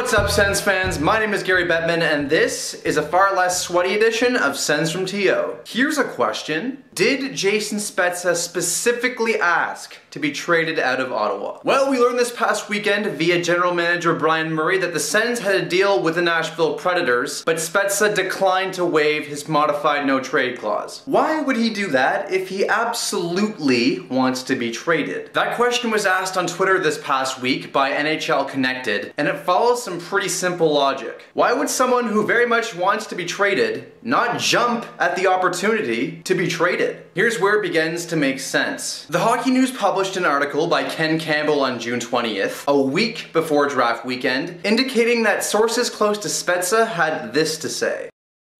What's up, Sens fans? My name is Gary Bettman, and this is a far less sweaty edition of Sens from TO. Here's a question. Did Jason Spezza specifically ask to be traded out of Ottawa? Well, we learned this past weekend via General Manager Brian Murray that the Sens had a deal with the Nashville Predators, but Spezza declined to waive his modified no-trade clause. Why would he do that if he absolutely wants to be traded? That question was asked on Twitter this past week by NHL Connected, and it follows some pretty simple logic. Why would someone who very much wants to be traded not jump at the opportunity to be traded? Here's where it begins to make sense. The Hockey News published an article by Ken Campbell on June 20th, a week before draft weekend, indicating that sources close to Spezza had this to say.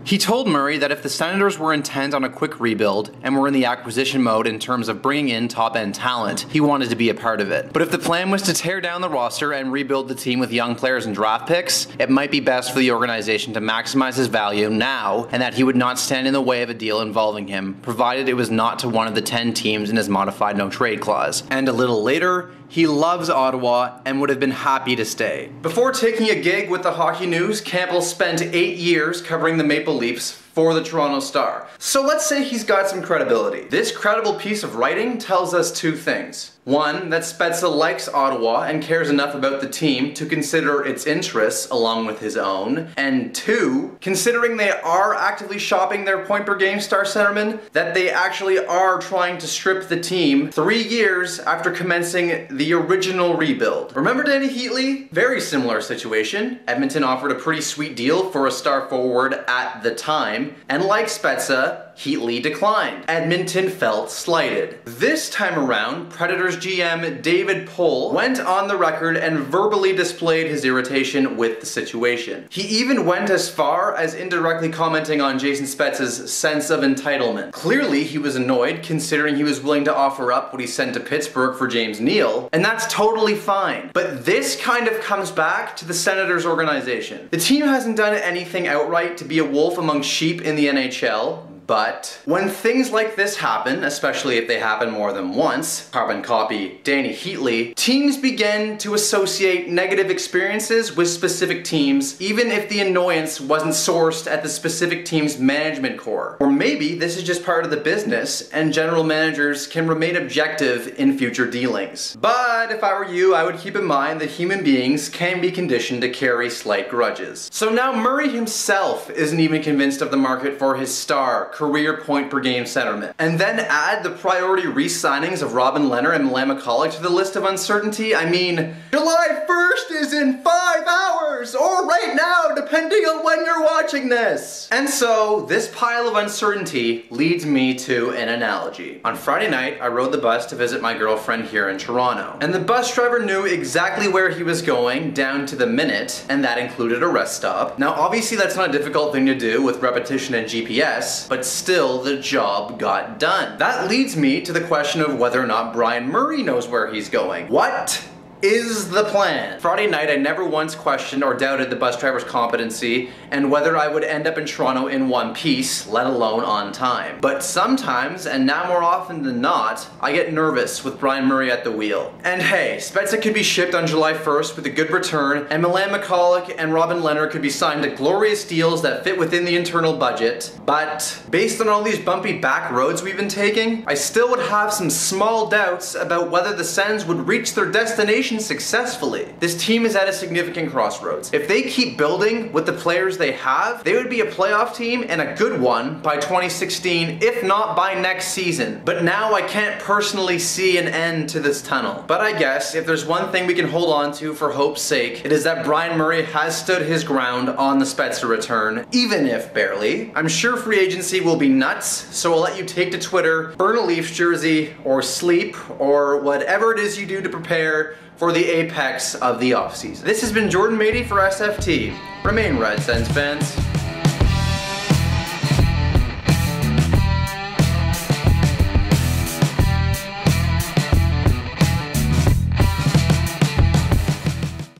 He told Murray that if the Senators were intent on a quick rebuild and were in the acquisition mode in terms of bringing in top-end talent, he wanted to be a part of it. But if the plan was to tear down the roster and rebuild the team with young players and draft picks, it might be best for the organization to maximize his value now, and that he would not stand in the way of a deal involving him, provided it was not to one of the 10 teams in his modified no-trade clause. And a little later, he loves Ottawa and would have been happy to stay. Before taking a gig with the Hockey News, Campbell spent 8 years covering the Maple Leafs for the Toronto Star. So let's say he's got some credibility. This credible piece of writing tells us two things. One, that Spezza likes Ottawa and cares enough about the team to consider its interests along with his own. And two, considering they are actively shopping their point per game star centerman, that they actually are trying to strip the team 3 years after commencing the original rebuild. Remember Denny Heatley? Very similar situation. Edmonton offered a pretty sweet deal for a star forward at the time, and like Spezza, Heatley declined. Edmonton felt slighted. This time around, Predators GM David Pohl went on the record and verbally displayed his irritation with the situation. He even went as far as indirectly commenting on Jason Spezza's sense of entitlement. Clearly, he was annoyed considering he was willing to offer up what he sent to Pittsburgh for James Neal, and that's totally fine. But this kind of comes back to the Senators organization. The team hasn't done anything outright to be a wolf among sheep in the NHL, but when things like this happen, especially if they happen more than once, carbon copy Denny Heatley, teams begin to associate negative experiences with specific teams, even if the annoyance wasn't sourced at the specific team's management core. Or maybe this is just part of the business and general managers can remain objective in future dealings. But if I were you, I would keep in mind that human beings can be conditioned to carry slight grudges. So now Murray himself isn't even convinced of the market for his star, career point per game centerman. And then add the priority re-signings of Robin Lehner and Milan McCulloch to the list of uncertainty. I mean, July 1st is in 5 hours, or right now, depending on when you're watching this. And so, this pile of uncertainty leads me to an analogy. On Friday night, I rode the bus to visit my girlfriend here in Toronto. And the bus driver knew exactly where he was going, down to the minute, and that included a rest stop. Now, obviously that's not a difficult thing to do with repetition and GPS, but still the job got done. That leads me to the question of whether or not Brian Murray knows where he's going. What is the plan? Friday night, I never once questioned or doubted the bus driver's competency and whether I would end up in Toronto in one piece, let alone on time. But sometimes, and now more often than not, I get nervous with Brian Murray at the wheel. And hey, Spezza could be shipped on July 1st with a good return, and Milan McCulloch and Robin Lehner could be signed to glorious deals that fit within the internal budget. But based on all these bumpy back roads we've been taking, I still would have some small doubts about whether the Sens would reach their destination successfully. This team is at a significant crossroads. If they keep building with the players they have, they would be a playoff team and a good one by 2016, if not by next season. But now I can't personally see an end to this tunnel. But I guess if there's one thing we can hold on to for hope's sake, it is that Brian Murray has stood his ground on the Spezza return, even if barely. I'm sure free agency will be nuts, so I'll let you take to Twitter, burn a Leafs jersey, or sleep, or whatever it is you do to prepare for the apex of the offseason. This has been Jordan Mady for SFT. Remain Red, Sens fans.